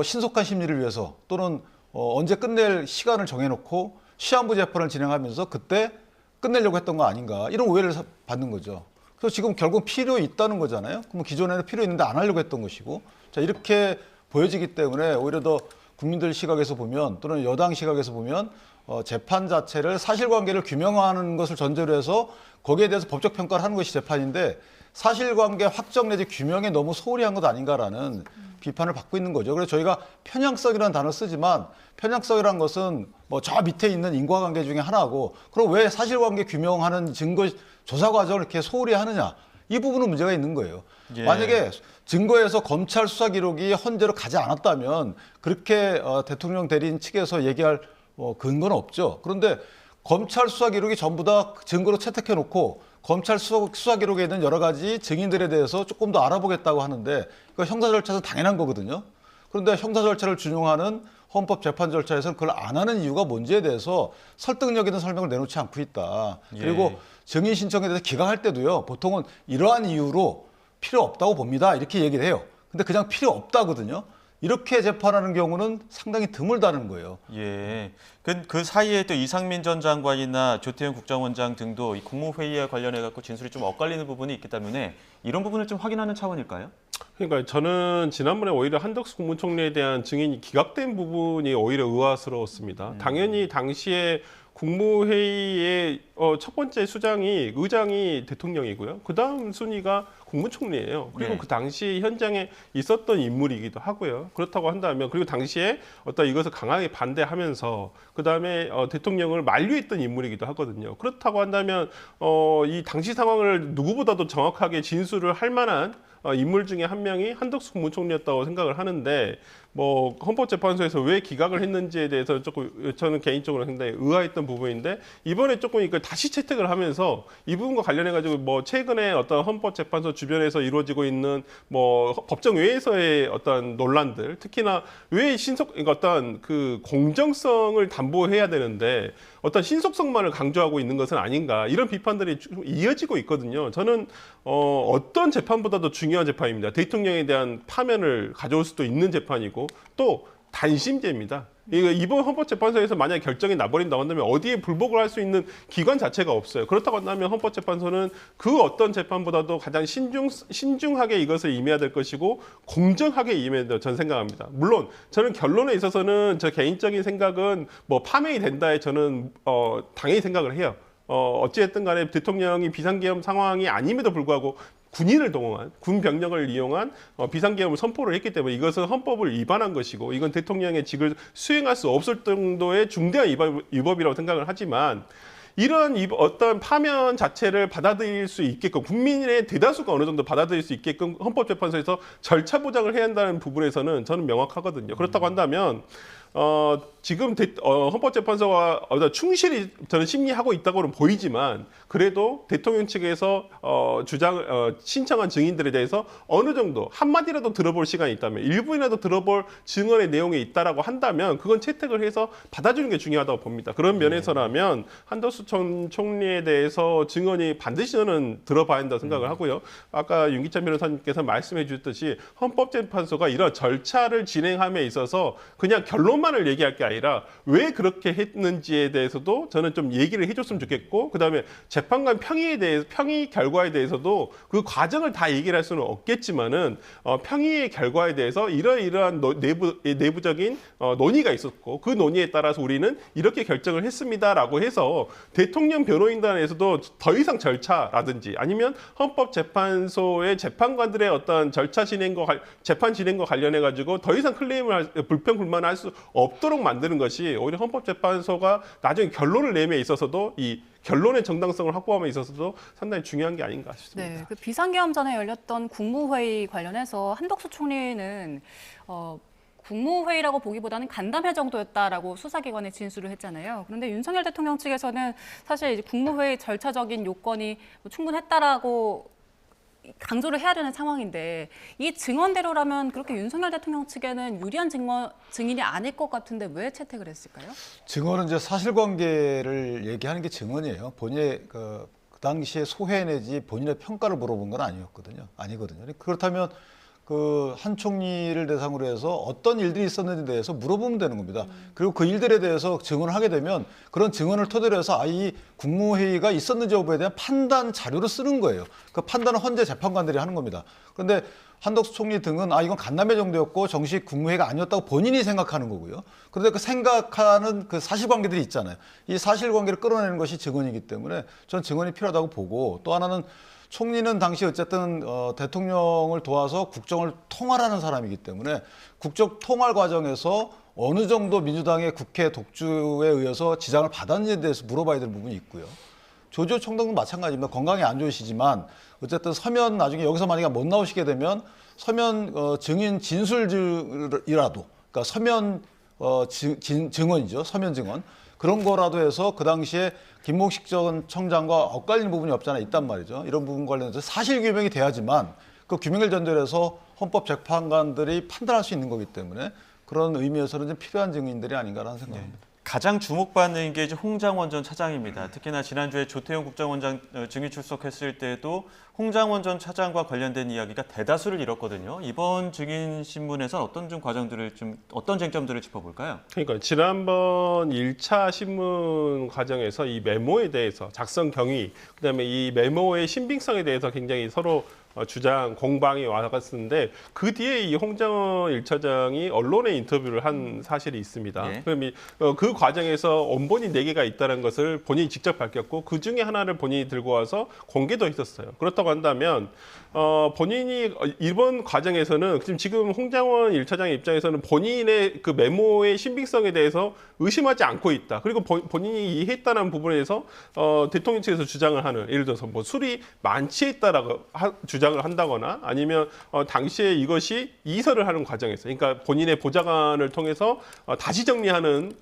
신속한 심리를 위해서 또는 언제 끝낼 시간을 정해놓고 시한부 재판을 진행하면서 그때 끝내려고 했던 거 아닌가 이런 오해를 받는 거죠. 그래서 지금 결국 필요 있다는 거잖아요. 그럼 기존에는 필요 있는데 안 하려고 했던 것이고 자 이렇게 보여지기 때문에 오히려 더 국민들 시각에서 보면 또는 여당 시각에서 보면 재판 자체를 사실관계를 규명하는 것을 전제로 해서 거기에 대해서 법적 평가를 하는 것이 재판인데 사실관계 확정 내지 규명에 너무 소홀히 한 것 아닌가라는 비판을 받고 있는 거죠. 그래서 저희가 편향성이라는 단어를 쓰지만 편향성이라는 것은 저 밑에 있는 인과관계 중에 하나고 그럼 왜 사실관계 규명하는 증거 조사 과정을 이렇게 소홀히 하느냐 이 부분은 문제가 있는 거예요. 예. 만약에 증거에서 검찰 수사 기록이 헌재로 가지 않았다면 그렇게 대통령 대리인 측에서 얘기할 근거는 없죠. 그런데 검찰 수사 기록이 전부 다 증거로 채택해 놓고 검찰 수사 기록에 있는 여러 가지 증인들에 대해서 조금 더 알아보겠다고 하는데 그 형사 절차에서 당연한 거거든요. 그런데 형사 절차를 준용하는 헌법 재판 절차에서는 그걸 안 하는 이유가 뭔지에 대해서 설득력 있는 설명을 내놓지 않고 있다. 그리고 예. 증인 신청에 대해서 기각할 때도요. 보통은 이러한 이유로 필요 없다고 봅니다. 이렇게 얘기를 해요. 근데 그냥 필요 없다거든요. 이렇게 재판하는 경우는 상당히 드물다는 거예요. 예. 그 사이에 또 이상민 전 장관이나 조태현 국정원장 등도 이 국무회의와 관련해 갖고 진술이 좀 엇갈리는 부분이 있기 때문에 이런 부분을 좀 확인하는 차원일까요? 그러니까 저는 지난번에 오히려 한덕수 국무총리에 대한 증인이 기각된 부분이 오히려 의아스러웠습니다. 당연히 당시에 국무회의의 첫 번째 의장이 대통령이고요. 그 다음 순위가 국무총리예요. 그리고 네. 그 당시 현장에 있었던 인물이기도 하고요. 그렇다고 한다면 그리고 당시에 이것을 강하게 반대하면서 그 다음에 대통령을 만류했던 인물이기도 하거든요. 그렇다고 한다면 이 당시 상황을 누구보다도 정확하게 진술을 할 만한 인물 중에 한 명이 한덕수 국무총리였다고 생각을 하는데 뭐 헌법재판소에서 왜 기각을 했는지에 대해서 조금 저는 개인적으로 상당히 의아했던 부분인데 이번에 조금 이걸 다시 채택을 하면서 이 부분과 관련해 가지고 뭐 최근에 어떤 헌법재판소 주변에서 이루어지고 있는 뭐 법정 외에서의 어떤 논란들 특히나 왜 그러니까 어떤 그 공정성을 담보해야 되는데 어떤 신속성만을 강조하고 있는 것은 아닌가 이런 비판들이 좀 이어지고 있거든요. 저는 어떤 재판보다도 중요한 재판입니다. 대통령에 대한 파면을 가져올 수도 있는 재판이고 또 단심제입니다. 이번 헌법재판소에서 만약 결정이 나버린다고 한다면 어디에 불복을 할 수 있는 기관 자체가 없어요. 그렇다고 한다면 헌법재판소는 그 어떤 재판보다도 가장 신중하게 이것을 임해야 될 것이고 공정하게 임해야 된다고 저는 생각합니다. 물론 저는 결론에 있어서는 저 개인적인 생각은 뭐 파면이 된다에 저는 당연히 생각을 해요. 어찌됐든 간에 대통령이 비상계엄 상황이 아님에도 불구하고 군인을 동원한 군 병력을 이용한 비상계엄을 선포를 했기 때문에 이것은 헌법을 위반한 것이고 이건 대통령의 직을 수행할 수 없을 정도의 중대한 위법이라고 생각을 하지만 이런 어떤 파면 자체를 받아들일 수 있게끔 국민의 대다수가 어느 정도 받아들일 수 있게끔 헌법재판소에서 절차 보장을 해야 한다는 부분에서는 저는 명확하거든요. 그렇다고 한다면 지금 헌법재판소가 충실히 저는 심리하고 있다고는 보이지만 그래도 대통령 측에서 신청한 증인들에 대해서 어느 정도 한마디라도 들어볼 시간이 있다면 일부이라도 들어볼 증언의 내용이 있다라고 한다면 그건 채택을 해서 받아주는 게 중요하다고 봅니다. 그런 면에서라면 한덕수 총리에 대해서 증언이 반드시 저는 들어봐야 한다고 생각을 하고요. 아까 윤기찬 변호사님께서 말씀해 주셨듯이 헌법재판소가 이런 절차를 진행함에 있어서 그냥 결론만을 얘기할 게 아니라 왜 그렇게 했는지에 대해서도 저는 좀 얘기를 해줬으면 좋겠고 그다음에 재판관 평의 결과에 대해서도 그 과정을 다 얘기를 할 수는 없겠지만은 평의의 결과에 대해서 이러이러한 내부적인 논의가 있었고 그 논의에 따라서 우리는 이렇게 결정을 했습니다라고 해서 대통령 변호인단에서도 더 이상 절차라든지 아니면 헌법재판소의 재판관들의 어떤 절차 진행과 재판 진행과 관련해 가지고 더 이상 불평불만을 할 수 없도록 만드는 것이 오히려 헌법재판소가 나중에 결론을 내음에 있어서도 이 결론의 정당성을 확보함에 있어서도 상당히 중요한 게 아닌가 싶습니다. 네, 그 비상계엄 전에 열렸던 국무회의 관련해서 한덕수 총리는 국무회의라고 보기보다는 간담회 정도였다라고 수사기관에 진술을 했잖아요. 그런데 윤석열 대통령 측에서는 사실 이제 국무회의 절차적인 요건이 충분했다라고 강조를 해야 되는 상황인데 이 증언대로라면 그렇게 윤석열 대통령 측에는 유리한 증인이 아닐 것 같은데 왜 채택을 했을까요? 증언은 이제 사실관계를 얘기하는 게 증언이에요. 본인의 그 당시에 소회 내지 본인의 평가를 물어본 건 아니거든요. 그렇다면 그 한 총리를 대상으로 해서 어떤 일들이 있었는지에 대해서 물어보면 되는 겁니다. 그리고 그 일들에 대해서 증언을 하게 되면 그런 증언을 토대로 해서 이 국무회의가 있었는지 여부에 대한 판단 자료를 쓰는 거예요. 그 판단은 헌재 재판관들이 하는 겁니다. 그런데 한덕수 총리 등은 이건 간담회 정도였고 정식 국무회의가 아니었다고 본인이 생각하는 거고요. 그런데 그 생각하는 그 사실관계들이 있잖아요. 이 사실관계를 끌어내는 것이 증언이기 때문에 저는 증언이 필요하다고 보고 또 하나는 총리는 당시 어쨌든 대통령을 도와서 국정을 통할하는 사람이기 때문에 국정 통할 과정에서 어느 정도 민주당의 국회 독주에 의해서 지장을 받았는지에 대해서 물어봐야 될 부분이 있고요. 조지호 총독도 마찬가지입니다. 건강이 안 좋으시지만 어쨌든 서면 나중에 여기서 만약에 못 나오시게 되면 서면 증인 진술이라도 그러니까 서면 증언이죠. 서면 증언. 그런 거라도 해서 그 당시에 김목식 전 청장과 엇갈리는 부분이 없잖아 있단 말이죠. 이런 부분 관련해서 사실 규명이 돼야지만 그 규명을 전제해서 헌법 재판관들이 판단할 수 있는 거기 때문에 그런 의미에서는 좀 필요한 증인들이 아닌가라는 생각입니다. 가장 주목받는 게 이제 홍장원 전 차장입니다. 특히나 지난주에 조태용 국정원장 증인 출석했을 때도 홍장원 전 차장과 관련된 이야기가 대다수를 이뤘거든요. 이번 증인 신문에서 어떤 쟁점들을 짚어볼까요? 그러니까 지난번 1차 신문 과정에서 이 메모에 대해서 작성 경위, 그다음에 이 메모의 신빙성에 대해서 굉장히 서로 주장 공방이 와갔었는데 그 뒤에 이 홍장원 1차장이 언론에 인터뷰를 한 사실이 있습니다. 예. 그럼 그 과정에서 원본이 4개가 있다는 것을 본인이 직접 밝혔고 그 중에 하나를 본인이 들고 와서 공개도 했었어요. 그렇다고 한다면 본인이 이번 과정에서는 지금 홍장원 1차장의 입장에서는 본인의 그 메모의 신빙성에 대해서 의심하지 않고 있다. 그리고 본인이 이해했다는 부분에 대해서 대통령 측에서 주장을 하는, 예를 들어서 뭐 술이 만취했다라고 주장을 한다거나 아니면 당시에 이것이 이설을 하는 과정에서, 그러니까 본인의 보좌관을 통해서 다시 정리하는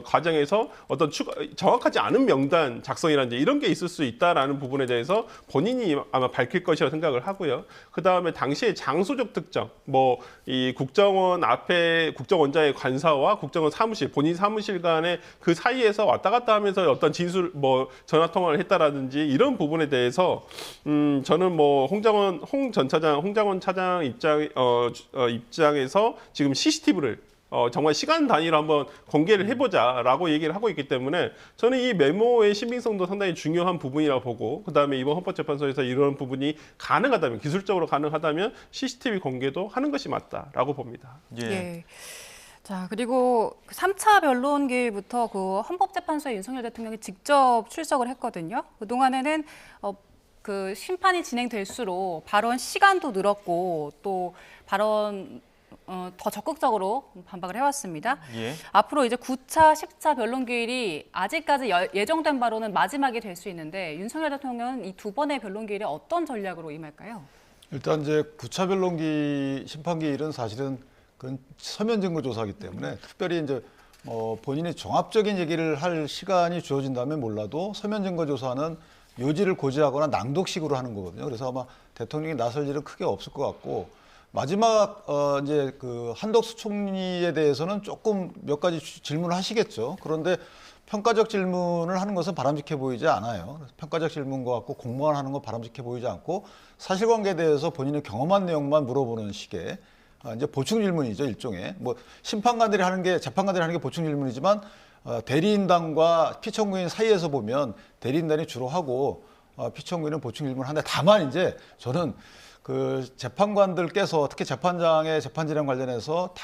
과정에서 어떤 정확하지 않은 명단 작성이라든지 이런 게 있을 수 있다라는 부분에 대해서 본인이 아마 밝힐 것이라고 생각을 하고요. 그 다음에 당시에 장소적 특정, 뭐 이 국정원 앞에 국정원장의 관사와 국정원 사무실, 본인 사무실 간의 그 사이에서 왔다 갔다 하면서 어떤 진술, 뭐 전화 통화를 했다라든지 이런 부분에 대해서 저는 뭐 홍장원 차장 입장에서 지금 CCTV를 정말 시간 단위로 한번 공개를 해보자라고 얘기를 하고 있기 때문에 저는 이 메모의 신빙성도 상당히 중요한 부분이라고 보고, 그다음에 이번 헌법재판소에서 이런 부분이 가능하다면, 기술적으로 가능하다면 CCTV 공개도 하는 것이 맞다라고 봅니다. 예. 예. 자, 그리고 3차 변론기부터 그 헌법재판소에 윤석열 대통령이 직접 출석을 했거든요. 그동안에는 그 심판이 진행될수록 발언 시간도 늘었고 또 발언 더 적극적으로 반박을 해왔습니다. 예. 앞으로 이제 9차, 10차 변론기일이 아직까지 예정된 바로는 마지막이 될 수 있는데 윤석열 대통령은 이 두 번의 변론기일에 어떤 전략으로 임할까요? 일단 이제 9차 변론기 심판기일은 사실은 그건 서면 증거 조사이기 때문에 특별히 이제 본인이 종합적인 얘기를 할 시간이 주어진다면 몰라도 서면 증거 조사는 요지를 고지하거나 낭독식으로 하는 거거든요. 그래서 아마 대통령이 나설 일은 크게 없을 것 같고, 마지막 이제 그 한덕수 총리에 대해서는 조금 몇 가지 질문을 하시겠죠. 그런데 평가적 질문을 하는 것은 바람직해 보이지 않아요. 평가적 질문과 같고 공무원 하는 건 바람직해 보이지 않고, 사실관계에 대해서 본인의 경험한 내용만 물어보는 식의 이제 보충 질문이죠, 일종의. 뭐 심판관들이 하는 게, 재판관들이 하는 게 보충 질문이지만 대리인단과 피청구인 사이에서 보면 대리인단이 주로 하고 피청구인은 보충 질문을 하는데, 다만 이제 저는 그 재판관들께서 특히 재판장의 재판 진행 관련해서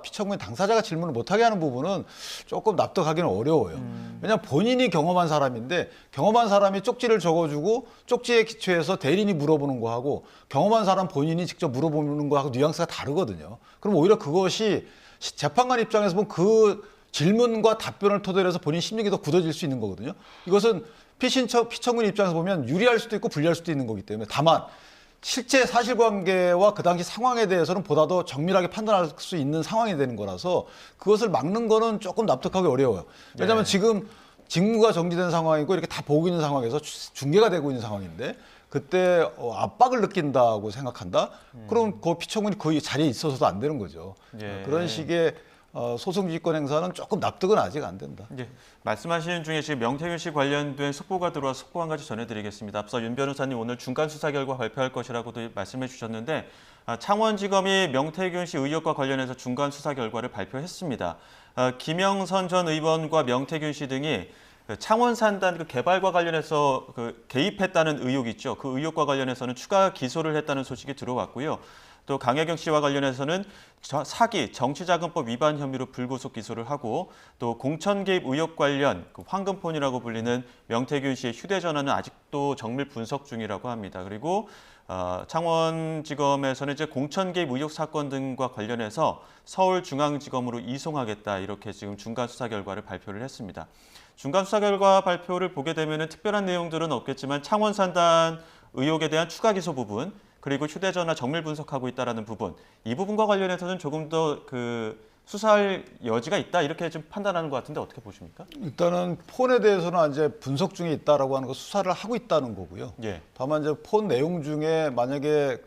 피청구인 당사자가 질문을 못하게 하는 부분은 조금 납득하기는 어려워요. 왜냐하면 본인이 경험한 사람인데, 경험한 사람이 쪽지를 적어주고 쪽지에 기초해서 대리인이 물어보는 거하고 경험한 사람 본인이 직접 물어보는 거하고 뉘앙스가 다르거든요. 그럼 오히려 그것이 재판관 입장에서 보면 그 질문과 답변을 토대로 해서 본인 심리가 더 굳어질 수 있는 거거든요. 이것은 피청구인 입장에서 보면 유리할 수도 있고 불리할 수도 있는 거기 때문에, 다만 실제 사실관계와 그 당시 상황에 대해서는 보다 더 정밀하게 판단할 수 있는 상황이 되는 거라서 그것을 막는 거는 조금 납득하기 어려워요. 왜냐하면 지금 직무가 정지된 상황이고 이렇게 다 보고 있는 상황에서 중계가 되고 있는 상황인데, 그때 압박을 느낀다고 생각한다? 그럼 그 피청구인이 거의 자리에 있어서도 안 되는 거죠. 예. 그런 식의 소송지휘권 행사는 조금 납득은 아직 안 된다. 예, 말씀하시는 중에 지금 명태균 씨 관련된 속보가 들어와서 속보 한 가지 전해드리겠습니다. 앞서 윤 변호사님 오늘 중간 수사 결과 발표할 것이라고도 말씀해 주셨는데, 창원지검이 명태균 씨 의혹과 관련해서 중간 수사 결과를 발표했습니다. 김영선 전 의원과 명태균 씨 등이 창원 산단 그 개발과 관련해서 개입했다는 의혹이 있죠. 그 의혹과 관련해서는 추가 기소를 했다는 소식이 들어왔고요. 또 강혜경 씨와 관련해서는 사기, 정치자금법 위반 혐의로 불구속 기소를 하고, 또 공천 개입 의혹 관련 황금폰이라고 불리는 명태균 씨의 휴대전화는 아직도 정밀 분석 중이라고 합니다. 그리고 창원지검에서는 이제 공천 개입 의혹 사건 등과 관련해서 서울중앙지검으로 이송하겠다, 이렇게 지금 중간 수사 결과를 발표를 했습니다. 중간 수사 결과 발표를 보게 되면 특별한 내용들은 없겠지만 창원 산단 의혹에 대한 추가 기소 부분, 그리고 휴대전화 정밀 분석하고 있다라는 부분, 이 부분과 관련해서는 조금 더 수사할 여지가 있다, 이렇게 좀 판단하는 것 같은데 어떻게 보십니까? 일단은 폰에 대해서는 이제 분석 중에 있다라고 하는 거 수사를 하고 있다는 거고요. 예. 다만 이제 폰 내용 중에 만약에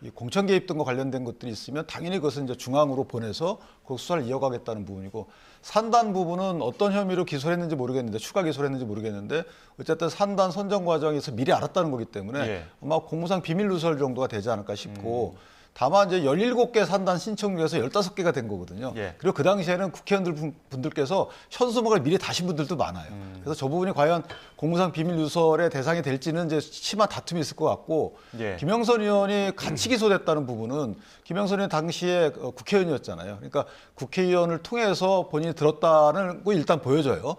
이 공천 개입 등과 관련된 것들이 있으면 당연히 그것은 이제 중앙으로 보내서 그 수사를 이어가겠다는 부분이고, 산단 부분은 어떤 혐의로 기소를 했는지 모르겠는데, 추가 기소를 했는지 모르겠는데, 어쨌든 산단 선정 과정에서 미리 알았다는 거기 때문에 예. 아마 공무상 비밀 누설 정도가 되지 않을까 싶고, 다만 이제 17개 산단 신청 중에서 15개가 된 거거든요. 예. 그리고 그 당시에는 국회의원들 분들께서 현수막을 미리 다신 분들도 많아요. 그래서 저 부분이 과연 공무상 비밀 누설의 대상이 될지는 이제 심한 다툼이 있을 것 같고 예. 김영선 의원이 같이 기소됐다는 부분은 김영선 의원 당시에 국회의원이었잖아요. 그러니까 국회의원을 통해서 본인이 들었다는 거 일단 보여줘요.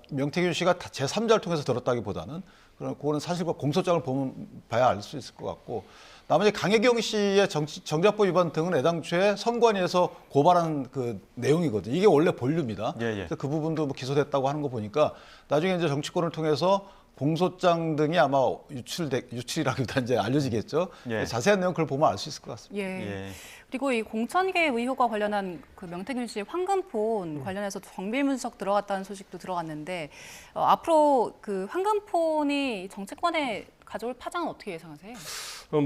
명태균 씨가 제3자를 통해서 들었다기보다는 그거는 사실과 공소장을 보면 봐야 알 수 있을 것 같고 나머지 강혜경 씨의 정자법 위반 등은 애당초에 선관위에서 고발한 그 내용이거든요. 이게 원래 본류입니다. 예, 예. 그래서 그 부분도 뭐 기소됐다고 하는 거 보니까 나중에 이제 정치권을 통해서 공소장 등이 아마 유출이라기보다 이제 알려지겠죠. 예. 자세한 내용 그걸 보면 알 수 있을 것 같습니다. 예. 그리고 이 공천계 의혹과 관련한 그 명태균 씨의 황금폰 관련해서 정밀 분석 들어갔다는 소식도 들어갔는데 앞으로 그 황금폰이 정치권에 가져올 파장은 어떻게 예상하세요?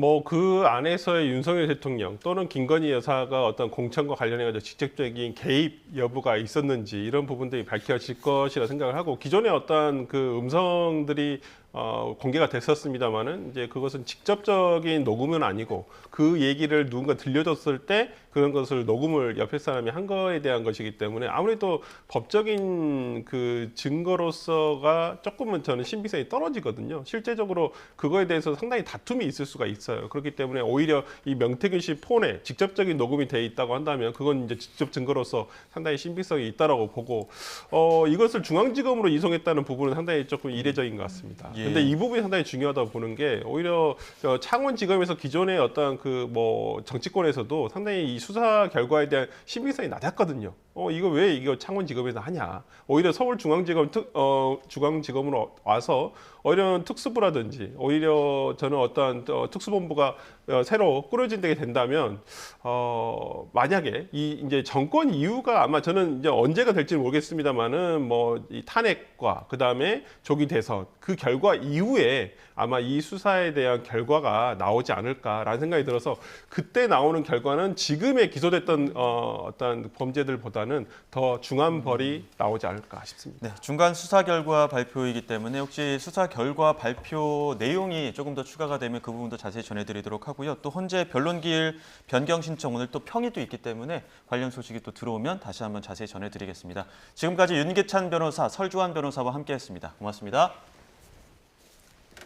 뭐 그 안에서의 윤석열 대통령 또는 김건희 여사가 어떤 공천과 관련해서 직접적인 개입 여부가 있었는지 이런 부분들이 밝혀질 것이라 생각을 하고 기존에 어떤 그 음성들이 공개가 됐었습니다만은 이제 그것은 직접적인 녹음은 아니고 그 얘기를 누군가 들려줬을 때 그런 것을 녹음을 옆에 사람이 한 거에 대한 것이기 때문에 아무래도 법적인 그 증거로서가 조금은 저는 신빙성이 떨어지거든요. 실제적으로 그거에 대해서 상당히 다툼이 있을 수가 있어요. 그렇기 때문에 오히려 이 명태균 씨 폰에 직접적인 녹음이 돼 있다고 한다면 그건 이제 직접 증거로서 상당히 신빙성이 있다라고 보고 이것을 중앙지검으로 이송했다는 부분은 상당히 조금 이례적인 것 같습니다. 예. 근데 이 부분이 상당히 중요하다고 보는 게 오히려 창원지검에서 기존의 어떤 그 뭐 정치권에서도 상당히 이 수사 결과에 대한 신빙성이 낮았거든요. 이거 왜 이거 창원지검에서 하냐? 오히려 중앙지검으로 와서 오히려 특수부라든지 오히려 저는 어떤 특수본부가 새로 꾸려진게 된다면 만약에 이제 정권 이후가 아마 저는 이제 언제가 될지는 모르겠습니다만은 뭐 이 탄핵과 그 다음에 조기 대선 그 결과 이후에 아마 이 수사에 대한 결과가 나오지 않을까라는 생각이 들어서 그때 나오는 결과는 지금의 기소됐던 어떤 범죄들보다는 더 중한 벌이 나오지 않을까 싶습니다. 네, 중간 수사 결과 발표이기 때문에 혹시 수사 결과 발표 내용이 조금 더 추가가 되면 그 부분도 자세히 전해드리도록 하고요. 또 현재 변론기일 변경 신청 오늘 또 평이 또 있기 때문에 관련 소식이 또 들어오면 다시 한번 자세히 전해드리겠습니다. 지금까지 윤기찬 변호사, 설주환 변호사와 함께했습니다. 고맙습니다.